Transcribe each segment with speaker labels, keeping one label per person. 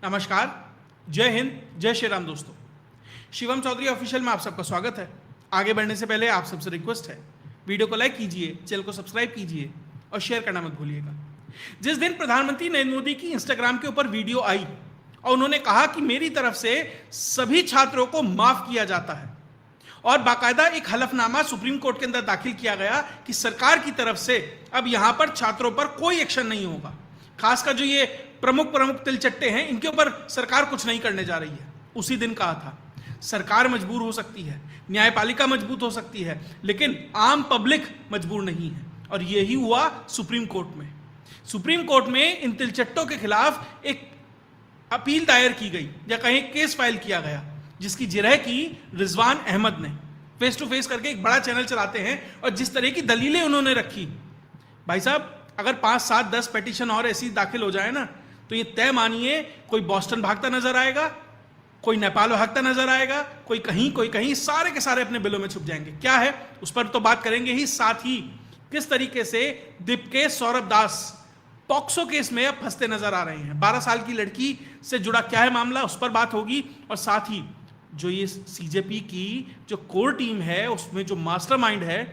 Speaker 1: नमस्कार, जय हिंद, जय श्री राम दोस्तों। शिवम चौधरी ऑफिशियल में आप सबका स्वागत है। आगे बढ़ने से पहले आप सबसे रिक्वेस्ट है, वीडियो को लाइक कीजिए, चैनल को सब्सक्राइब कीजिए और शेयर करना मत भूलिएगा। जिस दिन प्रधानमंत्री नरेंद्र मोदी की इंस्टाग्राम के ऊपर वीडियो आई और उन्होंने कहा कि मेरी तरफ से सभी छात्रों को माफ किया जाता है और बाकायदा एक हलफनामा सुप्रीम कोर्ट के अंदर दाखिल किया गया कि सरकार की तरफ से अब यहां पर छात्रों पर कोई एक्शन नहीं होगा, खासकर जो ये प्रमुख तिलचट्टे हैं इनके ऊपर सरकार कुछ नहीं करने जा रही है। उसी दिन कहा था सरकार मजबूर हो सकती है, न्यायपालिका मजबूत हो सकती है, लेकिन आम पब्लिक मजबूर नहीं है। और यही हुआ सुप्रीम कोर्ट में। सुप्रीम कोर्ट में इन तिलचट्टों के खिलाफ एक अपील दायर की गई या कहीं केस फाइल किया गया, जिसकी जिरह की रिजवान अहमद ने। फेस टू फेस करके एक बड़ा चैनल चलाते हैं और जिस तरह की दलीलें उन्होंने रखी, भाई साहब अगर 5, 7, 10 पेटिशन और ऐसी दाखिल हो जाए ना, तो ये तय मानिए कोई बॉस्टन भागता नजर आएगा, कोई नेपाल भागता नजर आएगा, कोई कहीं, सारे के सारे अपने बिलों में छुप जाएंगे। क्या है उस पर तो बात करेंगे ही, साथ ही किस तरीके से दीपकेश सौरभ दास पॉक्सो केस में अब फंसते नजर आ रहे हैं। 12 साल की लड़की से जुड़ा क्या है मामला, उस पर बात होगी। और साथ ही जो ये सीजेपी की जो कोर टीम है उसमें जो मास्टरमाइंड है,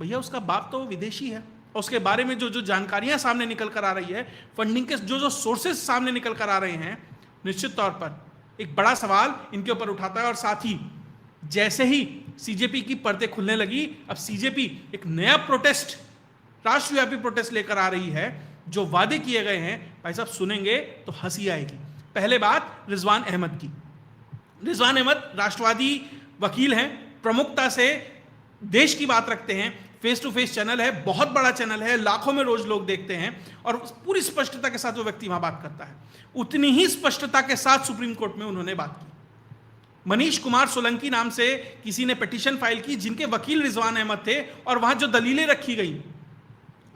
Speaker 1: भैया उसका बाप तो विदेशी है। उसके बारे में जो जानकारियां सामने निकल कर आ रही है, फंडिंग के जो सोर्सेज सामने निकल कर आ रहे हैं, निश्चित तौर पर एक बड़ा सवाल इनके ऊपर उठाता है। और साथ ही जैसे ही सीजेपी की पर्दे खुलने लगी, अब सीजेपी एक नया प्रोटेस्ट, राष्ट्रव्यापी प्रोटेस्ट लेकर आ रही है। जो वादे किए गए हैं भाई साहब सुनेंगे तो हंसी आएगी। पहले बात रिजवान अहमद की। रिजवान अहमद राष्ट्रवादी वकील हैं, प्रमुखता से देश की बात रखते हैं। फेस टू फेस चैनल है, बहुत बड़ा चैनल है, लाखों में रोज लोग देखते हैं और पूरी स्पष्टता के साथ वो व्यक्ति वहां बात करता है। उतनी ही स्पष्टता के साथ सुप्रीम कोर्ट में उन्होंने बात की। मनीष कुमार सोलंकी नाम से किसी ने पिटीशन फाइल की, जिनके वकील रिजवान अहमद थे, और वहां जो दलीलें रखी गई,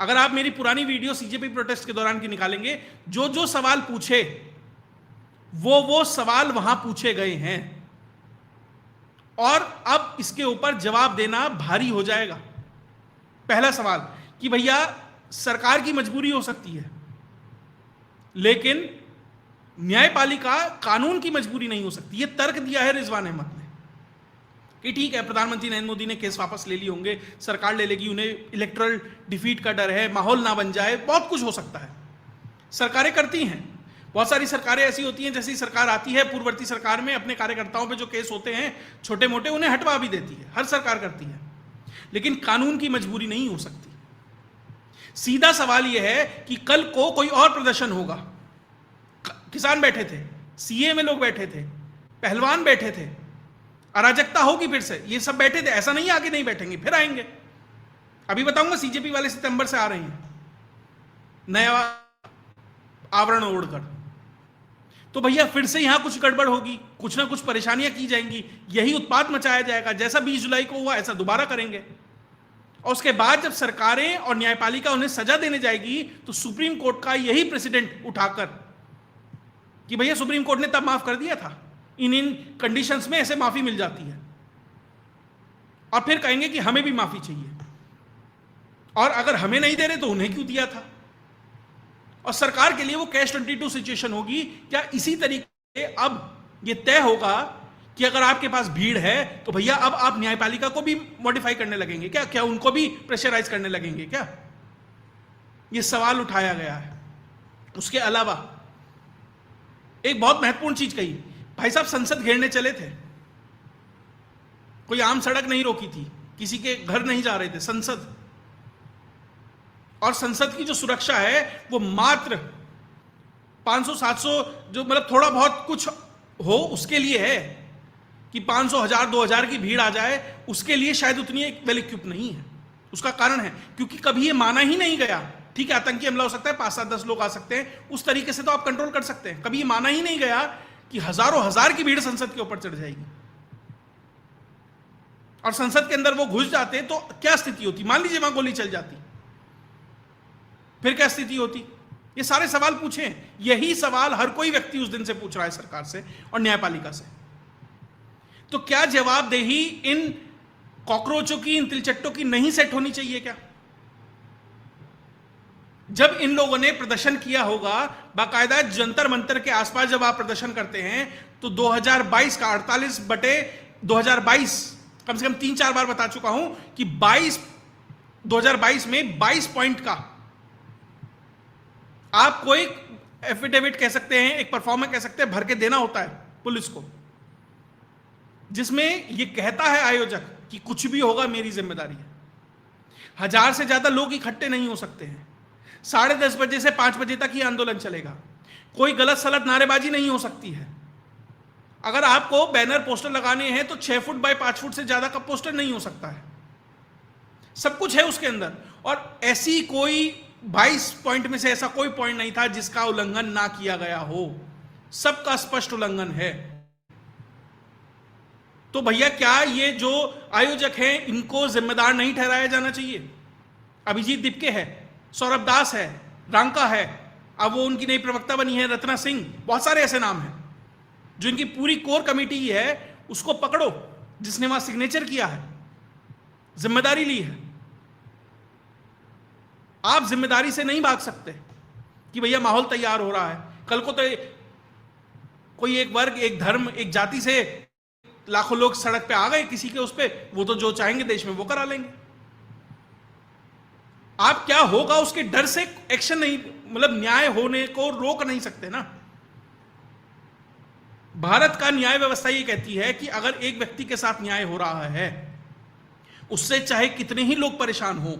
Speaker 1: अगर आप मेरी पुरानी वीडियो सीजेपी प्रोटेस्ट के दौरान की निकालेंगे, जो सवाल पूछे वो सवाल वहां पूछे गए हैं और अब इसके ऊपर जवाब देना भारी हो जाएगा। पहला सवाल कि भैया सरकार की मजबूरी हो सकती है, लेकिन न्यायपालिका कानून की मजबूरी नहीं हो सकती। यह तर्क दिया है रिजवान अहमद ने कि ठीक है, प्रधानमंत्री नरेंद्र मोदी ने केस वापस ले लिए होंगे, सरकार ले लेगी, उन्हें इलेक्टोरल डिफीट का डर है, माहौल ना बन जाए, बहुत कुछ हो सकता है। सरकारें करती हैं, बहुत सारी सरकारें ऐसी होती हैं, जैसी सरकार आती है पूर्ववर्ती सरकार में अपने कार्यकर्ताओं पे जो केस होते हैं छोटे मोटे, उन्हें हटवा भी देती है, हर सरकार करती है। लेकिन कानून की मजबूरी नहीं हो सकती। सीधा सवाल यह है कि कल को कोई और प्रदर्शन होगा, किसान बैठे थे, सीए में लोग बैठे थे, पहलवान बैठे थे, अराजकता होगी, फिर से ये सब बैठे थे, ऐसा नहीं आगे नहीं बैठेंगे, फिर आएंगे। अभी बताऊंगा, सीजेपी वाले सितंबर से आ रहे हैं नया आवरण ओढ़कर, तो भैया फिर से यहां कुछ गड़बड़ होगी, कुछ ना कुछ परेशानियां की जाएंगी, यही उत्पात मचाया जाएगा। जैसा 20 जुलाई को हुआ ऐसा दोबारा करेंगे। और उसके बाद जब सरकारें और न्यायपालिका उन्हें सजा देने जाएगी, तो सुप्रीम कोर्ट का यही प्रेसिडेंट उठाकर कि भैया सुप्रीम कोर्ट ने तब माफ कर दिया था, इन कंडीशंस में ऐसे माफी मिल जाती है, और फिर कहेंगे कि हमें भी माफी चाहिए, और अगर हमें नहीं दे रहे तो उन्हें क्यों दिया था। और सरकार के लिए वो कैश 22 सिचुएशन होगी। क्या इसी तरीके से अब ये तय होगा कि अगर आपके पास भीड़ है तो भैया अब आप न्यायपालिका को भी मॉडिफाई करने लगेंगे क्या? क्या उनको भी प्रेशराइज करने लगेंगे क्या? ये सवाल उठाया गया है। उसके अलावा एक बहुत महत्वपूर्ण चीज कही, भाई साहब संसद घेरने चले थे, कोई आम सड़क नहीं रोकी थी, किसी के घर नहीं जा रहे थे, संसद। और संसद की जो सुरक्षा है वो मात्र 500-700 जो मतलब थोड़ा बहुत कुछ हो उसके लिए है, कि 500, 1000, 2000 की भीड़ आ जाए उसके लिए शायद उतनी वेल इक्विप नहीं है। उसका कारण है क्योंकि कभी ये माना ही नहीं गया। ठीक है, आतंकी हमला हो सकता है, 5-7-10 लोग आ सकते हैं, उस तरीके से तो आप कंट्रोल कर सकते हैं। कभी ये माना ही नहीं गया कि हजारों हजार की भीड़ संसद के ऊपर चढ़ जाएगी, और संसद के अंदर वो घुस जाते तो क्या स्थिति होती। मान लीजिए वहां गोली चल जाती, फिर क्या स्थिति होती। ये सारे सवाल पूछे, यही सवाल हर कोई व्यक्ति उस दिन से पूछ रहा है सरकार से और न्यायपालिका से। तो क्या जवाबदेही इन कॉकरोचों की, इन तिलचट्टों की नहीं सेट होनी चाहिए क्या? जब इन लोगों ने प्रदर्शन किया होगा बाकायदा जंतर मंतर के आसपास, जब आप प्रदर्शन करते हैं तो 2022 का 48 बटे 2022, कम से कम 3-4 बार बता चुका हूं कि 2022 में 22 पॉइंट का आपको एक एफिडेविट कह सकते हैं, एक परफॉर्मेंस कह सकते हैं, भर के देना होता है पुलिस को, जिसमें यह कहता है आयोजक कि कुछ भी होगा मेरी जिम्मेदारी है। 1000 से ज्यादा लोग इकट्ठे नहीं हो सकते हैं। 10:30 बजे से 5 बजे तक ही आंदोलन चलेगा। कोई गलत सलत नारेबाजी नहीं हो सकती है। अगर आपको बैनर पोस्टर लगाने हैं तो 6 फुट बाय 5 फुट से ज्यादा का पोस्टर नहीं हो सकता है। सब कुछ है उसके अंदर, और ऐसी कोई 22 पॉइंट में से ऐसा कोई पॉइंट नहीं था जिसका उल्लंघन ना किया गया हो। सबका स्पष्ट उल्लंघन है। तो भैया क्या ये जो आयोजक हैं इनको जिम्मेदार नहीं ठहराया जाना चाहिए? अभिजीत दिपके है, सौरभ दास है, रांका है, अब वो उनकी नई प्रवक्ता बनी है रत्ना सिंह, बहुत सारे ऐसे नाम हैं जो इनकी पूरी कोर कमेटी है, उसको पकड़ो जिसने वहां सिग्नेचर किया है, जिम्मेदारी ली है। आप जिम्मेदारी से नहीं भाग सकते कि भैया माहौल तैयार हो रहा है। कल को तो कोई एक वर्ग, एक धर्म, एक जाति से लाखों लोग सड़क पे आ गए किसी के उस पे, वो तो जो चाहेंगे देश में वो करा लेंगे। आप क्या होगा उसके डर से एक्शन नहीं, मतलब न्याय होने को रोक नहीं सकते ना। भारत का न्याय व्यवस्था ये कहती है कि अगर एक व्यक्ति के साथ न्याय हो रहा है, उससे चाहे कितने ही लोग परेशान हो,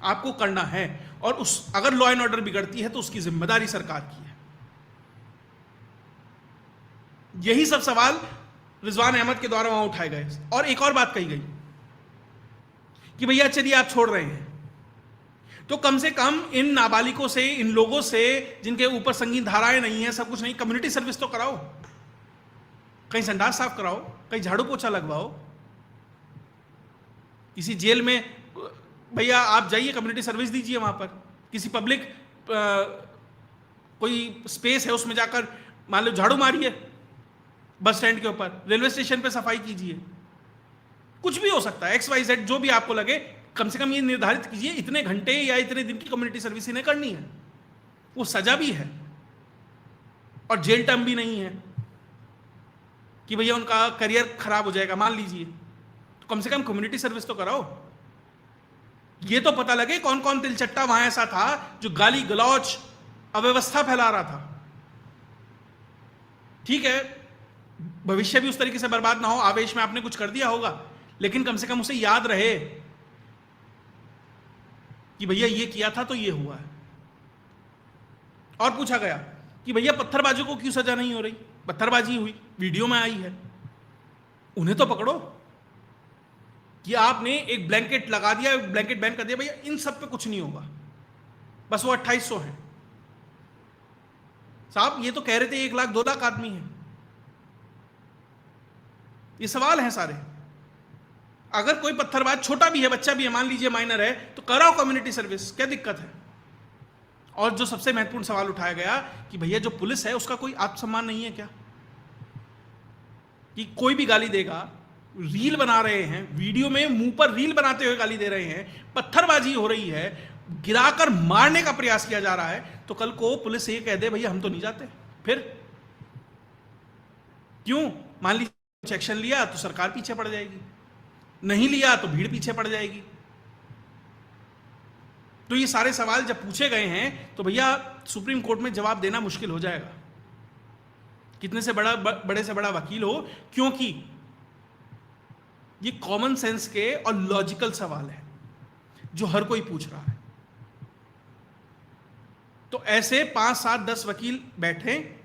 Speaker 1: आपको करना है। और उस अगर लॉ एंड ऑर्डर बिगड़ती है तो उसकी जिम्मेदारी सरकार की है। यही सब सवाल रिजवान अहमद के द्वारा वहां उठाए गए। और एक और बात कही गई कि भैया चलिए आप छोड़ रहे हैं तो कम से कम इन नाबालिगों से, इन लोगों से जिनके ऊपर संगीन धाराएं नहीं है, सब कुछ नहीं, कम्युनिटी सर्विस तो कराओ, कहीं संडास साफ कराओ, कहीं झाड़ू पोछा लगवाओ। किसी जेल में भैया आप जाइए, कम्युनिटी सर्विस दीजिए वहां पर। किसी पब्लिक कोई स्पेस है उसमें जाकर मान लो झाड़ू मारिए, बस स्टैंड के ऊपर, रेलवे स्टेशन पे सफाई कीजिए। कुछ भी हो सकता है, XYZ जो भी आपको लगे, कम से कम ये निर्धारित कीजिए इतने घंटे या इतने दिन की कम्युनिटी सर्विस इन्हें करनी है। वो सजा भी है और जेल टर्म भी नहीं है कि भैया उनका करियर खराब हो जाएगा मान लीजिए, तो कम से कम कम्युनिटी सर्विस तो कराओ। ये तो पता लगे कौन कौन तिलचट्टा वहां ऐसा था जो गाली गलौच अव्यवस्था फैला रहा था। ठीक है, भविष्य भी उस तरीके से बर्बाद ना हो, आवेश में आपने कुछ कर दिया होगा, लेकिन कम से कम उसे याद रहे कि भैया ये किया था तो ये हुआ है। और पूछा गया कि भैया पत्थरबाजों को क्यों सजा नहीं हो रही? पत्थरबाजी हुई, वीडियो में आई है, उन्हें तो पकड़ो। कि आपने एक ब्लैंकेट लगा दिया, ब्लैंकेट बैन कर दिया, भैया इन सब पे कुछ नहीं होगा, बस वो 2800 है। साहब ये तो कह रहे थे 1 लाख 2 लाख आदमी है। ये सवाल हैं सारे। अगर कोई पत्थरबाज छोटा भी है, बच्चा भी है, मान लीजिए माइनर है, तो कराओ कम्युनिटी सर्विस, क्या दिक्कत है? और जो सबसे महत्वपूर्ण सवाल उठाया गया कि भैया जो पुलिस है उसका कोई आत्मसम्मान नहीं है क्या? कि कोई भी गाली देगा, रील बना रहे हैं, वीडियो में मुंह पर रील बनाते हुए गाली दे रहे हैं, पत्थरबाजी हो रही है, गिराकर मारने का प्रयास किया जा रहा है, तो कल को पुलिस ये कह दे भैया हम तो नहीं जाते, फिर क्यों? मान लीजिए एक्शन लिया तो सरकार पीछे पड़ जाएगी, नहीं लिया तो भीड़ पीछे पड़ जाएगी। तो ये सारे सवाल जब पूछे गए हैं तो भैया सुप्रीम कोर्ट में जवाब देना मुश्किल हो जाएगा, कितने से बड़े से बड़ा वकील हो, क्योंकि ये कॉमन सेंस के और लॉजिकल सवाल है जो हर कोई पूछ रहा है। तो ऐसे 5, 7, 10 वकील बैठे,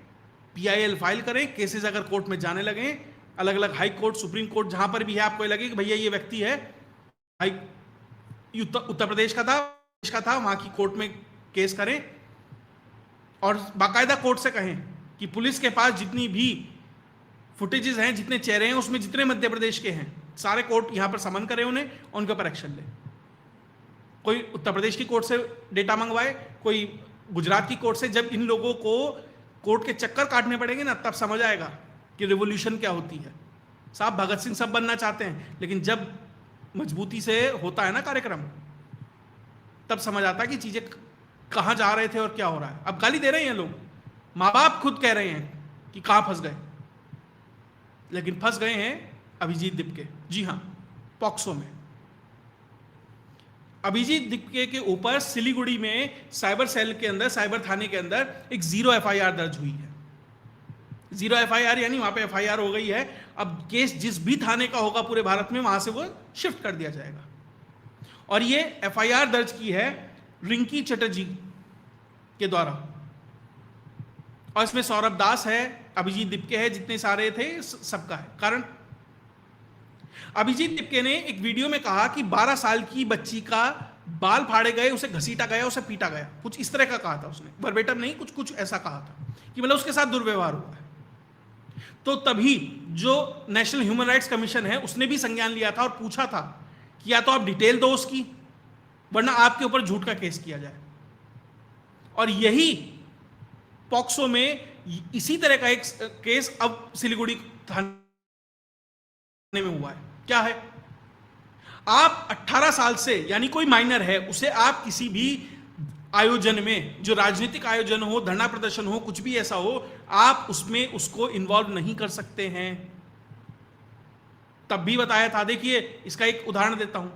Speaker 1: PIL फाइल करें, केसेस अगर कोर्ट में जाने लगे, अलग अलग हाई कोर्ट, सुप्रीम कोर्ट, जहां पर भी है आपको लगे कि भैया ये व्यक्ति है उत्तर प्रदेश का था, वहां की कोर्ट में केस करें और बाकायदा कोर्ट से कहें कि पुलिस के पास जितनी भी फुटेजेस हैं, जितने चेहरे हैं, उसमें जितने मध्य प्रदेश के हैं सारे कोर्ट यहां पर समन करें उन्हें, उनके ऊपर एक्शन ले। कोई उत्तर प्रदेश की कोर्ट से डेटा मंगवाए, कोई गुजरात की कोर्ट से। जब इन लोगों को कोर्ट के चक्कर काटने पड़ेंगे ना, तब समझ आएगा कि रिवॉल्यूशन क्या होती है। साहब भगत सिंह सब बनना चाहते हैं, लेकिन जब मजबूती से होता है ना कार्यक्रम, तब समझ आता है कि चीजें कहां जा रहे थे और क्या हो रहा है। अब गाली दे रहे हैं लोग, मां बाप खुद कह रहे हैं कि कहां फंस गए, लेकिन फंस गए हैं अभिजीत दिपके। जी हां, पॉक्सो में अभिजीत दिपके के ऊपर सिलीगुड़ी में साइबर सेल के अंदर, साइबर थाने के अंदर एक 0 एफआईआर दर्ज हुई है। 0 एफआईआर यानी वहां पे एफआईआर हो गई है। अब केस जिस भी थाने का होगा पूरे भारत में, वहां से वो शिफ्ट कर दिया जाएगा। और ये एफआईआर दर्ज की है रिंकी चटर्जी के द्वारा, और इसमें सौरभ दास है, अभिजीत दिपके है, जितने सारे थे सबका है। कारण अभिजीत दिपके ने एक वीडियो में कहा कि 12 साल की बच्ची का बाल फाड़े गए, उसे घसीटा गया, उसे पीटा गया, कुछ इस तरह का कहा था उसने, वर्बेटम नहीं, कुछ कुछ ऐसा कहा था कि मतलब उसके साथ दुर्व्यवहार हुआ है। तो तभी जो नेशनल ह्यूमन राइट्स कमीशन है उसने भी संज्ञान लिया था और पूछा था कि या तो आप डिटेल दो उसकी, वरना आपके ऊपर झूठ का केस किया जाए। और यही पॉक्सो में इसी तरह का एक केस अब सिलीगुड़ी थाने में हुआ है। क्या है, आप 18 साल से, यानी कोई माइनर है, उसे आप किसी भी आयोजन में, जो राजनीतिक आयोजन हो, धरना प्रदर्शन हो, कुछ भी ऐसा हो, आप उसमें उसको इन्वॉल्व नहीं कर सकते हैं। तब भी बताया था। देखिए, इसका एक उदाहरण देता हूं।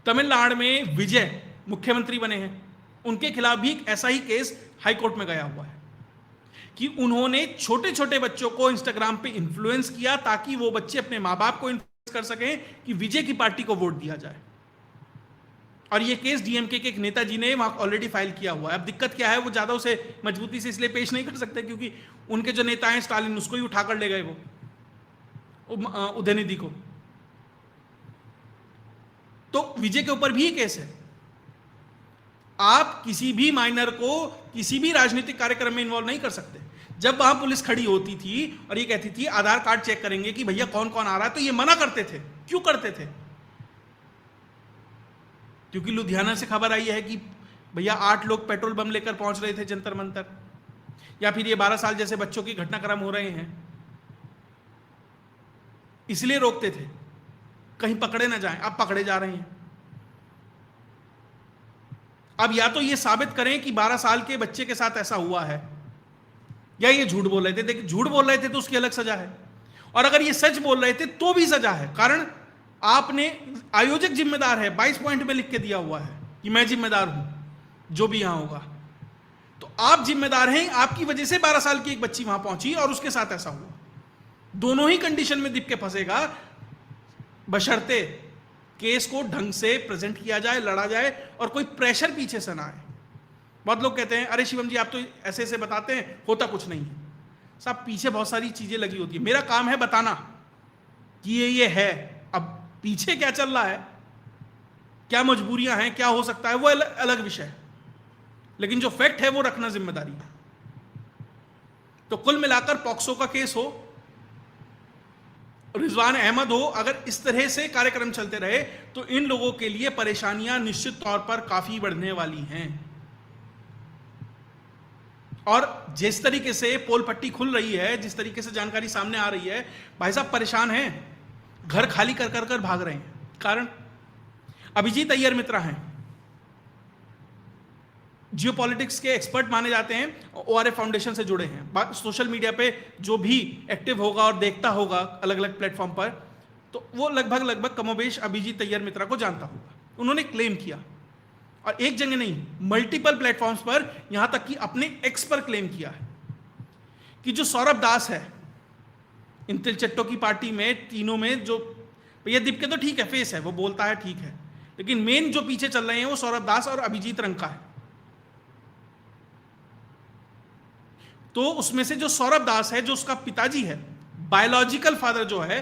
Speaker 1: तमिलनाडु में विजय मुख्यमंत्री बने हैं, उनके खिलाफ भी ऐसा ही केस हाईकोर्ट में गया हुआ है कि उन्होंने छोटे छोटे बच्चों को इंस्टाग्राम पे इन्फ्लुएंस किया ताकि वो बच्चे अपने मां बाप को इन्फ्लुएंस कर सकें कि विजय की पार्टी को वोट दिया जाए। और ये केस डीएमके के एक नेताजी ने वहां ऑलरेडी फाइल किया हुआ है। अब दिक्कत क्या है, वो ज्यादा उसे मजबूती से इसलिए पेश नहीं कर सकते क्योंकि उनके जो नेता हैं स्टालिन, उसको ही उठाकर ले गए वो उदयनिधि को। तो विजय के ऊपर भी ये केस है। आप किसी भी माइनर को किसी भी राजनीतिक कार्यक्रम में इन्वॉल्व नहीं कर सकते। जब वहां पुलिस खड़ी होती थी और ये कहती थी आधार कार्ड चेक करेंगे कि भैया कौन कौन आ रहा है, तो ये मना करते थे। क्यों करते थे? क्योंकि लुधियाना से खबर आई है कि भैया 8 लोग पेट्रोल बम लेकर पहुंच रहे थे जंतर मंतर, या फिर ये 12 साल जैसे बच्चों की घटनाक्रम हो रहे हैं, इसलिए रोकते थे कहीं पकड़े ना जाएं। अब पकड़े जा रहे हैं। अब या तो ये साबित करें कि 12 साल के बच्चे के साथ ऐसा हुआ है, या ये झूठ बोल रहे थे। देखिए, झूठ बोल रहे थे तो उसकी अलग सजा है, और अगर ये सच बोल रहे थे तो भी सजा है। कारण आपने, आयोजक जिम्मेदार है, 22 पॉइंट में लिख के दिया हुआ है कि मैं जिम्मेदार हूं जो भी यहां होगा। तो आप जिम्मेदार हैं, आपकी वजह से 12 साल की एक बच्ची वहां पहुंची और उसके साथ ऐसा हुआ। दोनों ही कंडीशन में दिपके फंसेगा, बशर्ते केस को ढंग से प्रेजेंट किया जाए, लड़ा जाए और कोई प्रेशर पीछे से ना आए। बहुत लोग कहते हैं अरे शिवम जी आप तो ऐसे ऐसे बताते हैं, होता कुछ नहीं है। साहब, पीछे बहुत सारी चीजें लगी होती है। मेरा काम है बताना कि ये है। अब पीछे क्या चल रहा है, क्या मजबूरियां हैं, क्या हो सकता है, वो अलग विषय है, लेकिन जो फैक्ट है वो रखना जिम्मेदारी है। तो कुल मिलाकर पॉक्सो का केस हो, रिजवान अहमद हो, अगर इस तरह से कार्यक्रम चलते रहे तो इन लोगों के लिए परेशानियां निश्चित तौर पर काफी बढ़ने वाली हैं। और जिस तरीके से पोल पट्टी खुल रही है, जिस तरीके से जानकारी सामने आ रही है, भाई साहब परेशान हैं, घर खाली कर कर कर भाग रहे हैं। कारण अभिजीत अय्यर मित्रा हैं, जियोपॉलिटिक्स के एक्सपर्ट माने जाते हैं, ओआरएफ फाउंडेशन से जुड़े हैं। सोशल मीडिया पे जो भी एक्टिव होगा और देखता होगा अलग अलग प्लेटफॉर्म पर, तो वो लगभग कमोबेश अभिजीत अय्यर मित्रा को जानता होगा। उन्होंने क्लेम किया, और एक जगह नहीं, मल्टीपल प्लेटफॉर्म्स पर, यहां तक कि अपने एक्स पर क्लेम किया है कि जो सौरभ दास है इन तिलचट्टों की पार्टी में, तीनों में, जो भैया दिपके तो ठीक है, फेस है, वो बोलता है ठीक है, लेकिन मेन जो पीछे चल रहे हैं वो सौरभ दास और अभिजीत रंका है। तो उसमें से जो सौरभ दास है, जो उसका पिताजी है, बायोलॉजिकल फादर जो है,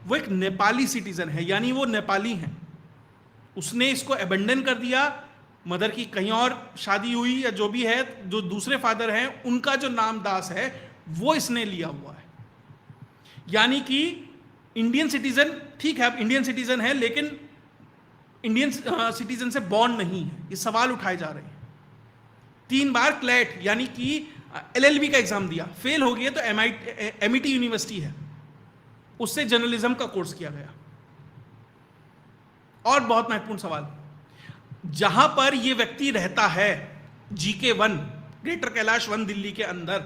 Speaker 1: वो एक नेपाली सिटीजन है, यानी वो नेपाली है। उसने इसको अबेंडन कर दिया, मदर की कहीं और शादी हुई या जो भी है, जो दूसरे फादर हैं उनका जो नाम दास है वो इसने लिया हुआ है। यानी कि इंडियन सिटीजन, ठीक है, अब इंडियन सिटीजन है, लेकिन इंडियन सिटीजन से बॉन्ड नहीं है। ये सवाल उठाए जा रहे हैं। 3 बार क्लैट यानी कि एलएलबी का एग्जाम दिया, फेल हो गया, तो एमआईटी यूनिवर्सिटी है, उससे जर्नलिज्म का कोर्स किया गया। और बहुत महत्वपूर्ण सवाल, जहां पर यह व्यक्ति रहता है GK1 ग्रेटर कैलाश 1 दिल्ली के अंदर।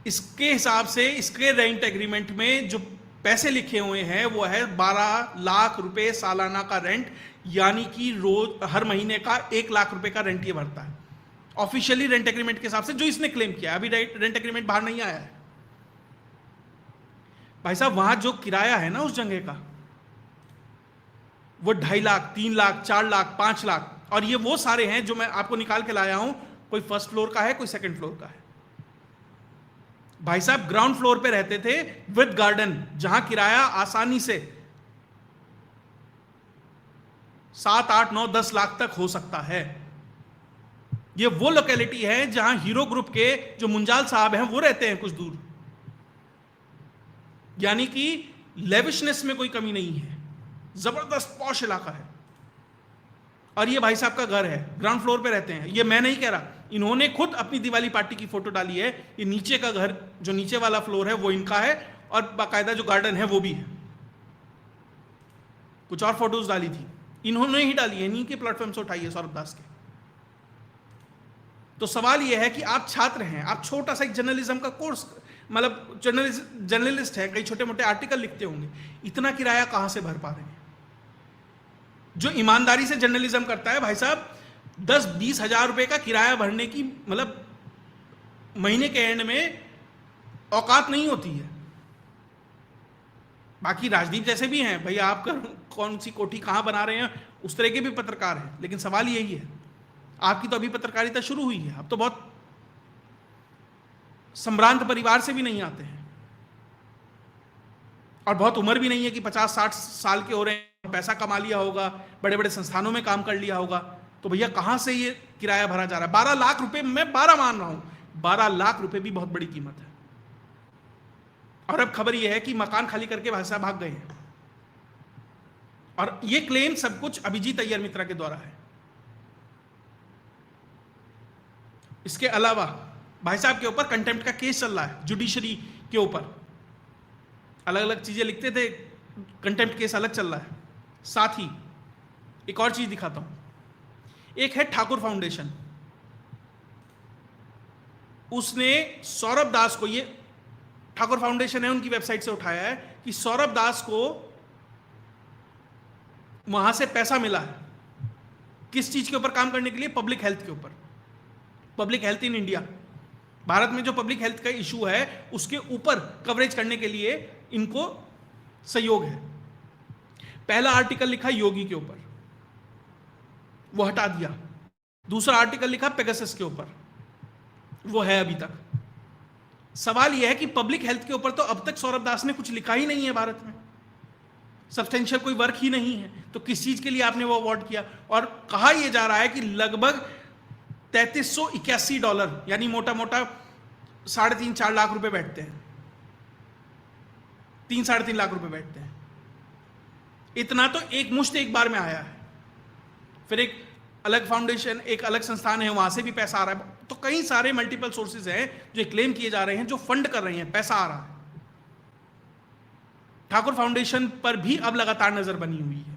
Speaker 1: इसके हिसाब से इसके रेंट एग्रीमेंट में जो पैसे लिखे हुए हैं वो है 12 लाख रुपए सालाना का रेंट, यानी कि रोज हर महीने का 1 लाख रुपए का रेंट ये भरता है ऑफिशियली रेंट एग्रीमेंट के हिसाब से, जो इसने क्लेम किया। अभी रेंट एग्रीमेंट बाहर नहीं आया है भाई साहब। वहां जो किराया है ना उस जगह का, वो 2.5 लाख, 3 लाख, 4 लाख, 5 लाख, और ये वो सारे हैं जो मैं आपको निकाल के लाया हूं। कोई फर्स्ट फ्लोर का है, कोई सेकंड फ्लोर का है। भाई साहब ग्राउंड फ्लोर पे रहते थे विद गार्डन, जहां किराया आसानी से 7, 8, 9, 10 लाख तक हो सकता है। ये वो लोकेलिटी है जहां हीरो ग्रुप के जो मुंजाल साहब हैं वो रहते हैं कुछ दूर, यानी कि लेविशनेस में कोई कमी नहीं है, जबरदस्त पॉश इलाका है। और ये भाई साहब का घर है, ग्राउंड फ्लोर पे रहते हैं। ये मैं नहीं कह रहा, इन्होंने खुद अपनी दिवाली पार्टी की फोटो डाली है। ये नीचे का घर, जो नीचे वाला फ्लोर है वो इनका है, और बाकायदा जो गार्डन है वो भी है। कुछ और फोटोज डाली थी, इन्होंने ही डाली है, इन्हीं के प्लेटफॉर्म से उठाई है, सौरभ दास के। तो सवाल यह है कि आप छात्र हैं, आप छोटा सा एक जर्नलिज्म का कोर्स, मतलब जर्नलिस्ट है, कई छोटे मोटे आर्टिकल लिखते होंगे, इतना किराया कहां से भर पा रहे हैं? जो ईमानदारी से जर्नलिज्म करता है भाई साहब, 10-20 हजार रुपए का किराया भरने की मतलब महीने के एंड में औकात नहीं होती है। बाकी राजदीप जैसे भी हैं भाई, आप कौन सी कोठी कहां बना रहे हैं, उस तरह के भी पत्रकार हैं, लेकिन सवाल यही है, आपकी तो अभी पत्रकारिता शुरू हुई है, आप तो बहुत संभ्रांत परिवार से भी नहीं आते हैं, और बहुत उम्र भी नहीं है कि 50-60 साल के हो रहे हैं, पैसा कमा लिया होगा, बड़े बड़े संस्थानों में काम कर लिया होगा, तो भैया कहां से ये किराया भरा जा रहा है? 12 लाख रुपए, मैं 12 मान रहा हूं, 12 लाख रुपए भी बहुत बड़ी कीमत है। और अब खबर यह है कि मकान खाली करके भाई साहब भाग गए हैं, और ये क्लेम सब कुछ अभिजीत अय्यर मित्रा के द्वारा है। इसके अलावा भाई साहब के ऊपर कंटेम्प्ट का केस चल रहा है, जुडिशरी के ऊपर अलग अलग चीजें लिखते थे, कंटेम्प्ट केस अलग चल रहा है। साथ ही एक और चीज दिखाता हूं, एक है ठाकुर फाउंडेशन, उसने सौरभ दास को, ये ठाकुर फाउंडेशन है उनकी वेबसाइट से उठाया है कि सौरभ दास को वहां से पैसा मिला है, किस चीज के ऊपर काम करने के लिए? पब्लिक हेल्थ के ऊपर, public health in India, Bharat में जो पब्लिक हेल्थ का इशू है उसके ऊपर कवरेज करने के लिए इनको सहयोग है। पहला आर्टिकल लिखा योगी के ऊपर, वो हटा दिया। दूसरा आर्टिकल लिखा पेगासस के ऊपर, वो है अभी तक। सवाल यह है कि पब्लिक हेल्थ के ऊपर तो अब तक सौरभ दास ने कुछ लिखा ही नहीं है भारत में, सब्सटेंशियल कोई वर्क ही नहीं है, तो किस चीज के लिए आपने वो अवार्ड किया? और कहा यह जा रहा है कि लगभग $3381, यानी मोटा मोटा 3.5-4 लाख रुपए बैठते हैं, 3-3.5 लाख रुपए बैठते हैं। इतना तो एक मुश्त एक बार में आया है। फिर एक अलग फाउंडेशन, एक अलग संस्थान है, वहां से भी पैसा आ रहा है। तो कई सारे मल्टीपल सोर्सेज हैं जो क्लेम किए जा रहे हैं, जो फंड कर रहे हैं, पैसा आ रहा है। ठाकुर फाउंडेशन पर भी अब लगातार नजर बनी हुई है।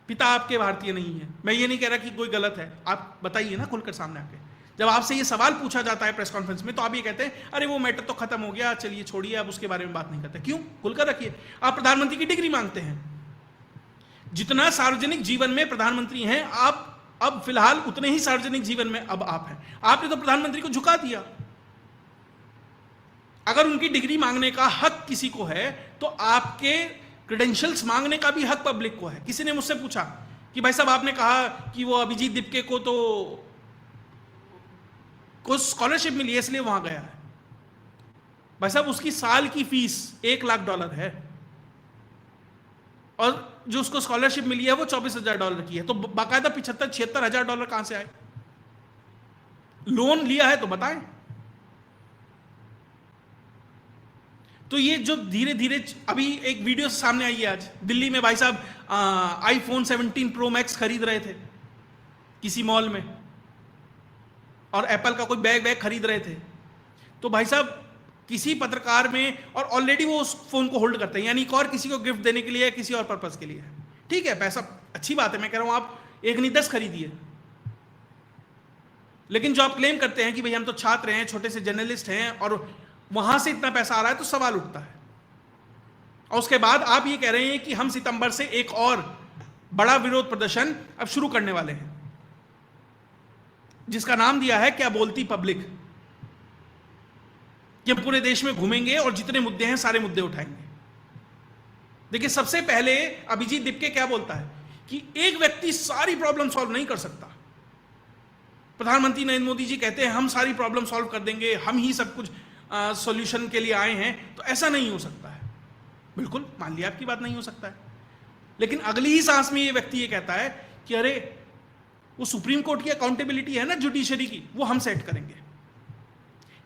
Speaker 1: पिता आपके भारतीय नहीं है, मैं ये नहीं कह रहा कि कोई गलत है, आप बताइए ना खुलकर सामने आके। जब आपसे ये सवाल पूछा जाता है प्रेस कॉन्फ्रेंस में, तो आप ये कहते हैं अरे वो मैटर तो खत्म हो गया, चलिए छोड़िए, अब उसके बारे में बात नहीं करते। क्यों? खुलकर रखिए। आप प्रधानमंत्री की डिग्री मांगते हैं, जितना सार्वजनिक जीवन में प्रधानमंत्री हैं आप, अब फिलहाल उतने ही सार्वजनिक जीवन में अब आप हैं। आपने तो प्रधानमंत्री को झुका दिया। अगर उनकी डिग्री मांगने का हक किसी को है, तो आपके क्रेडेंशियल्स मांगने का भी हक पब्लिक को है। किसी ने मुझसे पूछा कि भाई साहब आपने कहा कि वो अभिजीत दिपके को तो कुछ स्कॉलरशिप मिली है इसलिए वहां गया है। भाई साहब उसकी साल की फीस $1 लाख है, और जो उसको स्कॉलरशिप मिली है वो $24,000 की है। तो बाकायदा $75-76 हजार कहां से आए? लोन लिया है तो बताएं। तो ये जो धीरे धीरे, अभी एक वीडियो सामने आई है आज, दिल्ली में भाई साहब iPhone 17 Pro Max खरीद रहे थे किसी मॉल में, और एप्पल का कोई बैग खरीद रहे थे। तो भाई साहब किसी पत्रकार में, और ऑलरेडी वो उस फोन को होल्ड करते हैं, यानी और किसी को गिफ्ट देने के लिए, किसी और पर्पस के लिए। ठीक है, पैसा अच्छी बात है, मैं कह रहा हूं आप 1 नहीं 10 खरीदिए, लेकिन जो आप क्लेम करते हैं कि भाई हम तो छात्र हैं, छोटे से जर्नलिस्ट हैं और वहां से इतना पैसा आ रहा है, तो सवाल उठता है। और उसके बाद आप ये कह रहे हैं कि हम सितंबर से एक और बड़ा विरोध प्रदर्शन अब शुरू करने वाले हैं, जिसका नाम दिया है क्या बोलती पब्लिक, कि हम पूरे देश में घूमेंगे और जितने मुद्दे हैं सारे मुद्दे उठाएंगे। देखिए, सबसे पहले अभिजीत दिपके क्या बोलता है कि एक व्यक्ति सारी प्रॉब्लम सॉल्व नहीं कर सकता। प्रधानमंत्री नरेंद्र मोदी जी कहते हैं हम सारी प्रॉब्लम सॉल्व कर देंगे, हम ही सब कुछ सॉल्यूशन के लिए आए हैं, तो ऐसा नहीं हो सकता है। बिल्कुल मान लिया आपकी बात, नहीं हो सकता है, लेकिन अगली ही सांस में ये व्यक्ति ये कहता है कि अरे वो सुप्रीम कोर्ट की अकाउंटेबिलिटी है ना जुडिशरी की, वो हम सेट करेंगे।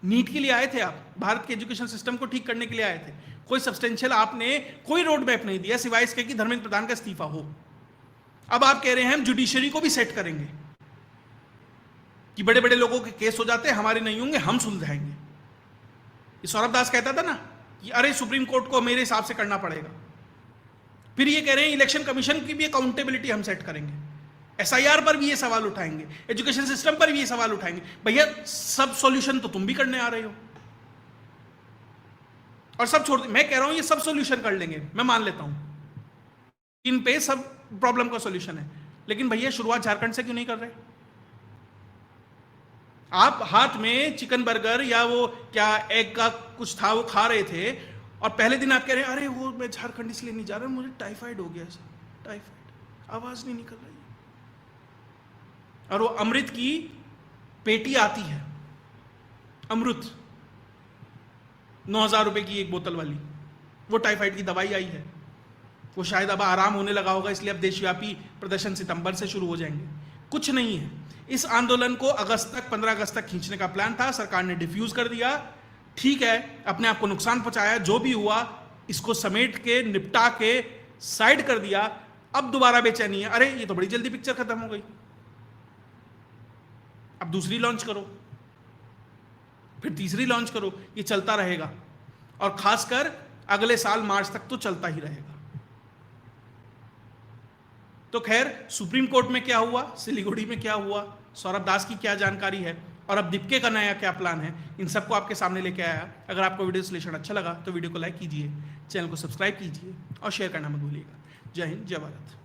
Speaker 1: नीट के लिए आए थे आप, भारत के एजुकेशन सिस्टम को ठीक करने के लिए आए थे, कोई सब्सटेंशियल आपने कोई रोड मैप नहीं दिया सिवाय इसके कि धर्मेंद्र प्रधान का इस्तीफा हो। अब आप कह रहे हैं हम जुडिशरी को भी सेट करेंगे कि बड़े बड़े लोगों के केस हो जाते हैं, हमारे नहीं होंगे, हम सुलझाएंगे। ये सौरभ दास कहता था ना कि अरे सुप्रीम कोर्ट को मेरे हिसाब से करना पड़ेगा। फिर ये कह रहे हैं इलेक्शन कमीशन की भी अकाउंटेबिलिटी हम सेट करेंगे, एसआईआर पर भी ये सवाल उठाएंगे, एजुकेशन सिस्टम पर भी ये सवाल उठाएंगे। भैया सब सॉल्यूशन तो तुम भी करने आ रहे हो, और सब छोड़, मैं कह रहा हूं ये सब सॉल्यूशन कर लेंगे, मैं मान लेता हूं इन पे सब प्रॉब्लम का सॉल्यूशन है, लेकिन भैया शुरुआत झारखंड से क्यों नहीं कर रहे? आप हाथ में चिकन बर्गर या वो क्या एग का कुछ था वो खा रहे थे, और पहले दिन आप कह रहे हैं अरे वो मैं झारखंड इसलिए नहीं जा रहा, मुझे टाइफाइड हो गया सर, टाइफाइड, आवाज नहीं निकल रही। और वो अमृत की पेटी आती है, अमृत 9,000 रुपए की एक बोतल वाली, वो टाइफाइड की दवाई आई है, वो शायद अब आराम होने लगा होगा, इसलिए अब देशव्यापी प्रदर्शन सितंबर से शुरू हो जाएंगे। कुछ नहीं है, इस आंदोलन को अगस्त तक 15 अगस्त तक खींचने का प्लान था, सरकार ने डिफ्यूज कर दिया। ठीक है, अपने आप को नुकसान पहुंचाया, जो भी हुआ इसको समेट के निपटा के साइड कर दिया। अब दोबारा बेचैनी है, अरे ये तो बड़ी जल्दी पिक्चर खत्म हो गई, अब दूसरी लॉन्च करो, फिर तीसरी लॉन्च करो, ये चलता रहेगा, और खासकर अगले साल मार्च तक तो चलता ही रहेगा। तो खैर, सुप्रीम कोर्ट में क्या हुआ, सिलीगुड़ी में क्या हुआ, सौरभ दास की क्या जानकारी है, और अब दिपके का नया क्या प्लान है, इन सबको आपके सामने लेके आया। अगर आपको वीडियो विश्लेषण अच्छा लगा तो वीडियो को लाइक कीजिए, चैनल को सब्सक्राइब कीजिए और शेयर करना मत भूलिएगा। जय हिंद, जय भारत।